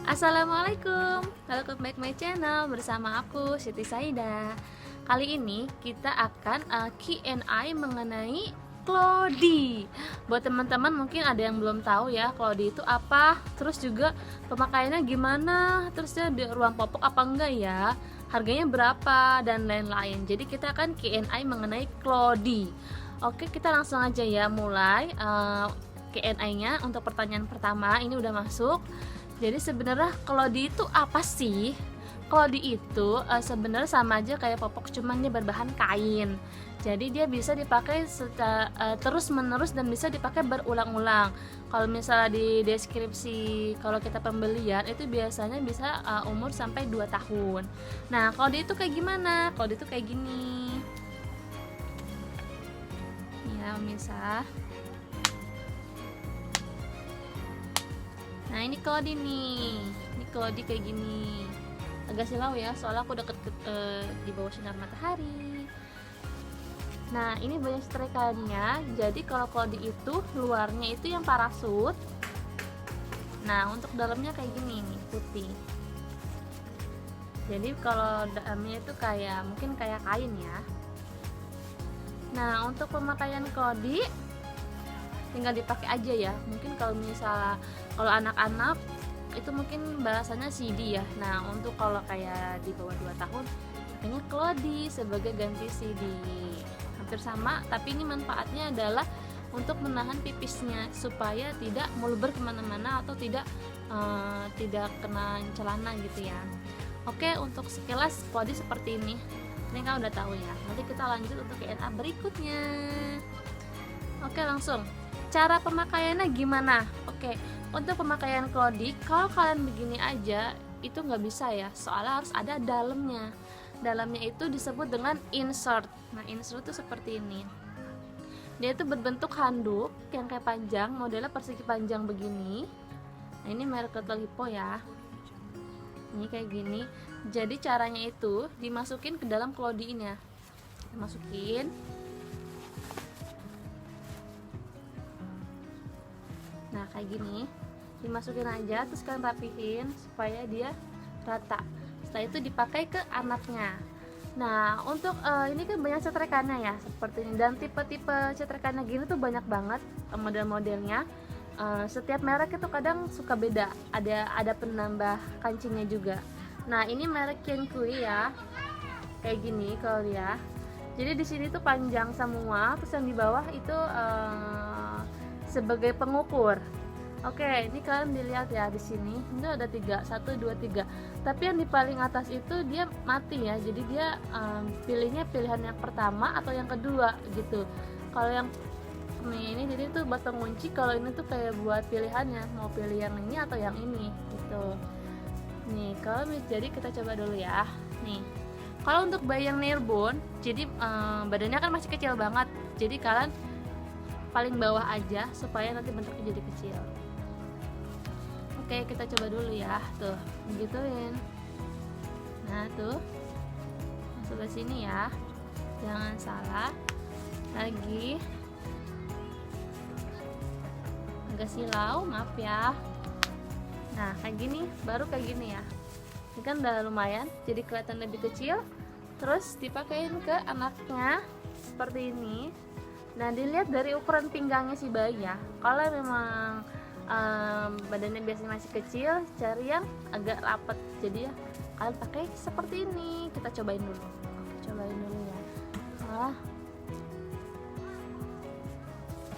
Assalamualaikum, welcome back my channel bersama aku Siti Saida. Kali ini kita akan Q&A mengenai Cloudy. Buat teman-teman mungkin ada yang belum tahu ya Cloudy itu apa, terus juga pemakaiannya gimana, terusnya di ruang popok apa enggak ya, harganya berapa dan lain-lain. Jadi kita akan Q&A mengenai Cloudy. Oke, kita langsung aja ya mulai Q&A-nya. Untuk pertanyaan pertama ini udah masuk. Jadi sebenarnya Cloudy itu apa sih? Cloudy itu sebenarnya sama aja kayak popok, cuman dia berbahan kain. Jadi dia bisa dipakai terus menerus dan bisa dipakai berulang-ulang. Kalau misalnya di deskripsi kalau kita pembelian itu biasanya bisa umur sampai 2 tahun. Nah, Cloudy itu kayak gimana? Cloudy itu kayak gini. Ya, misal. Nah, ini Cloudy nih. Ini Cloudy kayak gini. Agak silau ya, soalnya aku deket di bawah sinar matahari. Nah, ini banyak setrikannya. Jadi kalau Cloudy itu luarnya itu yang parasut. Nah, untuk dalamnya kayak gini nih, putih. Jadi kalau dalamnya itu kayak mungkin kayak kain ya. Nah, untuk pemakaian Cloudy tinggal dipakai aja ya. Mungkin kalau misalnya kalau anak-anak itu mungkin bahasanya CD ya. Nah, untuk kalau kayak di bawah 2 tahun makanya Cloudy sebagai ganti CD. Hampir sama, tapi ini manfaatnya adalah untuk menahan pipisnya supaya tidak meluber kemana-mana atau tidak kena celana gitu ya. Oke, untuk sekilas Cloudy seperti ini. Ini kan udah tahu ya. Nanti kita lanjut untuk Q&A berikutnya. Oke, langsung. Cara pemakaiannya gimana? Oke, untuk pemakaian Cloudy, kalau kalian begini aja itu nggak bisa ya, soalnya harus ada dalamnya. Dalamnya itu disebut dengan insert. Nah, insert itu seperti ini. Dia itu berbentuk handuk yang kayak panjang, modelnya persegi panjang begini. Nah, ini merek Lipo ya. Ini kayak gini. Jadi caranya itu dimasukin ke dalam Cloudy ini ya. Dimasukin. Nah, kayak gini, dimasukin aja, terus kalian rapihin supaya dia rata. Setelah itu dipakai ke anaknya. Nah, untuk ini kan banyak cetrekannya ya, seperti ini. Dan tipe-tipe cetrekannya gini tuh banyak banget model-modelnya. Setiap merek itu kadang suka beda. Ada penambah kancingnya juga. Nah, ini merek Kenkui ya, kayak gini kalau dia. Jadi di sini tuh panjang semua, terus yang di bawah itu sebagai pengukur. Oke, ini kalian dilihat ya di sini. Ini ada 3, 1, 2, 3. Tapi yang di paling atas itu dia mati ya. Jadi dia pilihnya pilihan yang pertama atau yang kedua gitu. Kalau yang ini jadi itu buat pengunci, kalau ini tuh kayak buat pilihannya, mau pilih yang ini atau yang ini gitu. Nih, kalau jadi kita coba dulu ya. Nih. Kalau untuk bayi yang newborn, jadi badannya kan masih kecil banget. Jadi kalian paling bawah aja supaya nanti bentuknya jadi kecil. Oke, kita coba dulu ya. Tuh, begituin. Nah, tuh. Masuk ke sini ya. Jangan salah. Lagi. Agak silau, maaf ya. Nah, kayak gini, baru kayak gini ya. Ini kan udah lumayan, jadi kelihatan lebih kecil. Terus dipakein ke anaknya seperti ini. Nah, dilihat dari ukuran pinggangnya si bayi ya. Kalau memang badannya biasanya masih kecil, cari yang agak rapat. Jadi ya kalian pakai seperti ini. Kita cobain dulu. Cobain dulu ya.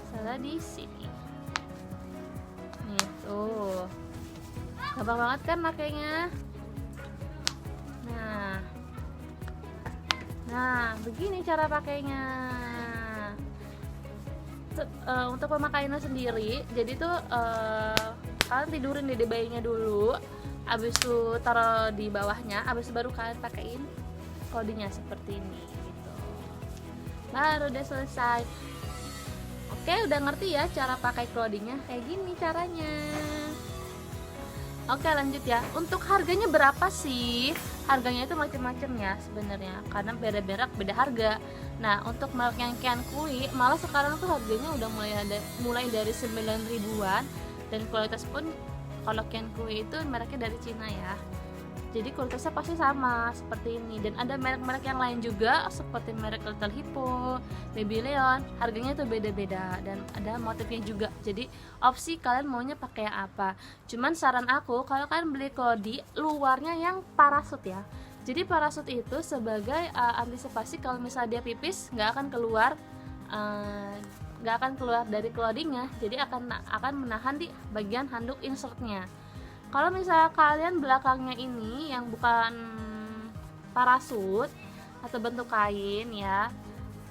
Salah di sini. Nih tuh. Gampang banget kan makainya. Nah, begini cara pakainya. Untuk pemakaiannya sendiri, jadi tuh kalian tidurin dede bayinya dulu, abis itu taruh di bawahnya, abis itu baru kalian pakein Cloudy-nya seperti ini gitu. Baru udah selesai. Oke, udah ngerti ya cara pakai Cloudy-nya, kayak gini caranya. Oke, lanjut ya. Untuk harganya berapa sih? Harganya itu macam-macam ya sebenarnya, karena beda harga. Nah, untuk merek yang Kenkui malah sekarang tuh harganya udah mulai dari 9 ribuan, dan kualitas pun kalau Kenkui itu mereknya dari Cina ya, jadi kualitasnya pasti sama seperti ini. Dan ada merek-merek yang lain juga seperti merek Little Hippo, Baby Leon, harganya tuh beda-beda dan ada motifnya juga. Jadi opsi kalian maunya pakai yang apa. Cuman saran aku kalau kalian beli Clody, luarnya yang parasut ya. Jadi parasut itu sebagai antisipasi kalau misalnya dia pipis nggak akan keluar dari Clody-nya. Jadi akan menahan di bagian handuk insertnya. Kalau misalnya kalian belakangnya ini yang bukan parasut atau bentuk kain ya,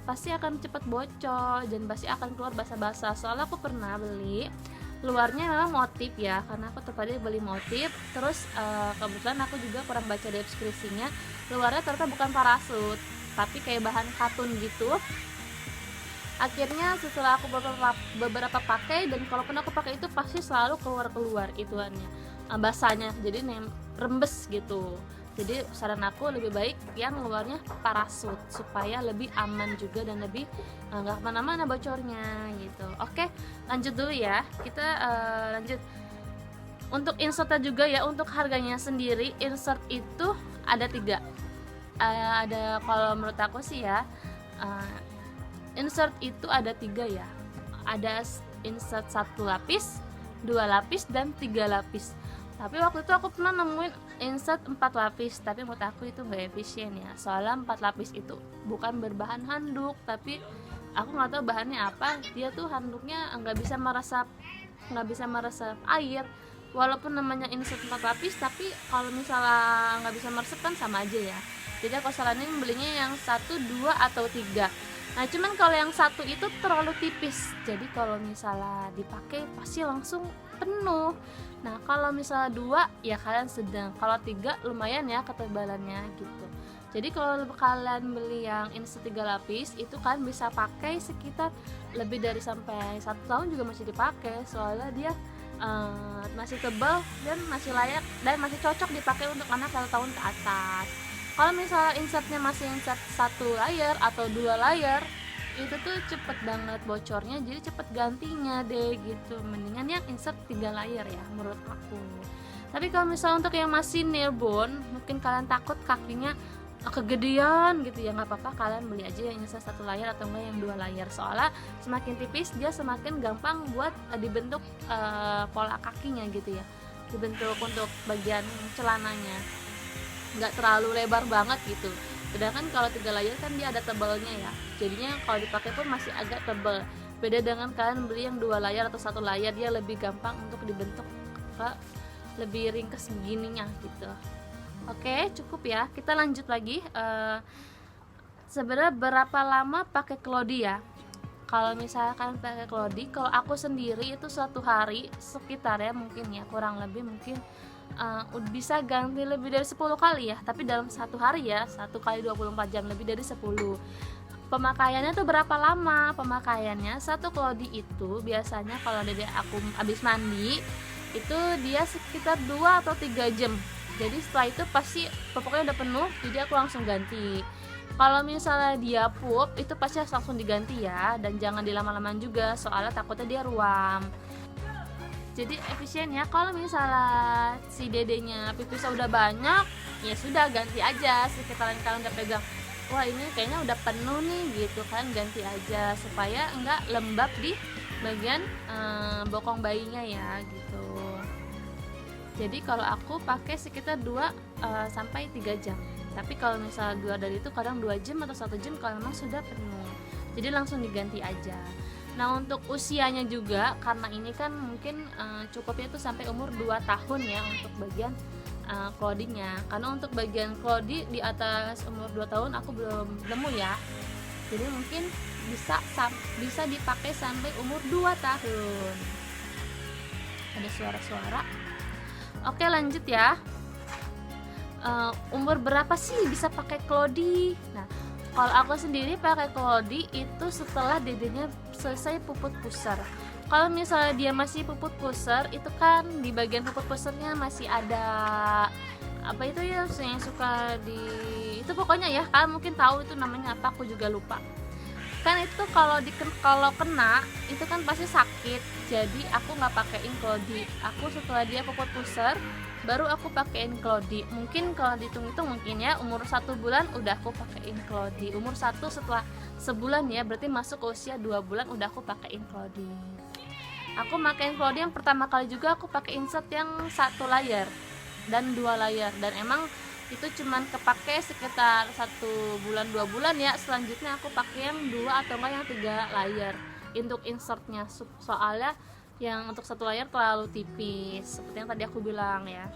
pasti akan cepat bocor dan pasti akan keluar basah-basah. Soalnya aku pernah beli, luarnya memang motif ya, karena aku tertarik beli motif. Terus kebetulan aku juga kurang baca deskripsinya, luarnya ternyata bukan parasut tapi kayak bahan katun gitu. Akhirnya setelah aku beberapa pakai, dan kalaupun aku pakai itu pasti selalu keluar ituannya, basahnya, jadi rembes gitu. Jadi saran aku lebih baik yang luarnya parasut supaya lebih aman juga dan lebih nggak kemana-mana bocornya gitu. Oke, lanjut dulu ya, kita lanjut untuk insertnya juga ya. Untuk harganya sendiri, insert itu ada 3. Ada, kalau menurut aku sih ya, insert itu ada 3 ya. Ada insert 1 lapis, 2 lapis, dan 3 lapis. Tapi waktu itu aku pernah nemuin insert 4 lapis, tapi menurut aku itu gak efisien ya. Soalnya 4 lapis itu bukan berbahan handuk, tapi aku nggak tahu bahannya apa. Dia tuh handuknya nggak bisa meresap air. Walaupun namanya insert 4 lapis, tapi kalau misalnya nggak bisa meresap kan sama aja ya. Jadi aku saranin belinya yang 1, 2, atau 3. Nah cuman kalau yang 1 itu terlalu tipis, jadi kalau misalnya dipakai pasti langsung penuh. Nah kalau misalnya 2 ya kalian sedang, kalau 3 lumayan ya ketebalannya gitu. Jadi kalau kalian beli yang insert 3 lapis itu kalian bisa pakai sekitar lebih dari sampai 1 tahun juga masih dipakai. Soalnya dia masih tebal dan masih layak dan masih cocok dipakai untuk anak 1 tahun ke atas. Kalau misalnya insertnya masih insert 1 layer atau 2 layer, itu tuh cepet banget bocornya, jadi cepet gantinya deh gitu. Mendingan yang insert 3 layer ya menurut aku. Tapi kalau misalnya untuk yang masih newborn, mungkin kalian takut kakinya kegedean gitu ya, nggak apa-apa, kalian beli aja yang insert 1 layer atau enggak yang 2 layer. Soalnya semakin tipis dia semakin gampang buat dibentuk pola kakinya gitu ya, dibentuk untuk bagian celananya, nggak terlalu lebar banget gitu. Sedangkan kalau 3 layer kan dia ada tebalnya ya, jadinya kalau dipakai pun masih agak tebal. Beda dengan kalian beli yang 2 layer atau 1 layer, dia lebih gampang untuk dibentuk ke lebih ringkas begininya gitu. Oke, cukup ya. Kita lanjut lagi. Sebenarnya berapa lama pakai Clody ya? Kalau misalkan pakai Clody, kalau aku sendiri itu 1 hari sekitar ya, mungkin ya kurang lebih mungkin bisa ganti lebih dari 10 kali ya. Tapi dalam 1 hari ya, 1 kali 24 jam, lebih dari 10. Pemakaiannya tuh berapa lama? Pemakaiannya 1 Clody itu biasanya kalau dari aku habis mandi itu dia sekitar 2 atau 3 jam. Jadi setelah itu pasti pokoknya udah penuh, jadi aku langsung ganti. Kalau misalnya dia pup, itu pasti harus langsung diganti ya, dan jangan dilama-lamaan juga, soalnya takutnya dia ruam. Jadi efisien ya. Kalau misalnya si dedenya pipisnya udah banyak, ya sudah ganti aja. Sekitaran kalian udah pegang, wah ini kayaknya udah penuh nih gitu kan, ganti aja supaya enggak lembab di bagian bokong bayinya ya gitu. Jadi kalau aku pakai sekitar 2 sampai 3 jam. Tapi kalau misalnya 2 dari itu kadang 2 jam atau 1 jam kalau memang sudah penuh. Jadi langsung diganti aja. Nah untuk usianya juga, karena ini kan mungkin cukupnya itu sampai umur 2 tahun ya untuk bagian Clody-nya. Karena untuk bagian Clody di atas umur 2 tahun aku belum nemu ya. Jadi mungkin bisa dipakai sampai umur 2 tahun. Ada suara-suara. Oke lanjut ya. Umur berapa sih bisa pakai Clody? Nah kalau aku sendiri pakai Clody itu setelah dedenya selesai puput pusar. Kalau misalnya dia masih puput pusar, itu kan di bagian puput pusarnya masih ada apa itu ya yang suka di itu, pokoknya ya kalian mungkin tahu itu namanya apa, aku juga lupa. kan itu kalau kena itu kan pasti sakit, jadi aku nggak pakein Cloudy. Aku setelah dia popot pusar baru aku pakein Cloudy. Mungkin kalau dihitung-hitung mungkin ya umur 1 bulan udah aku pakein Cloudy, umur 1 setelah sebulan ya, berarti masuk ke usia 2 bulan udah aku pakein Cloudy. Aku pakein Cloudy yang pertama kali juga aku pakai insert yang 1 layar dan 2 layar, dan emang itu cuman kepake sekitar 1 bulan 2 bulan ya. Selanjutnya aku pakai yang 2 atau enggak yang 3 layar untuk insertnya, soalnya yang untuk 1 layar terlalu tipis seperti yang tadi aku bilang ya.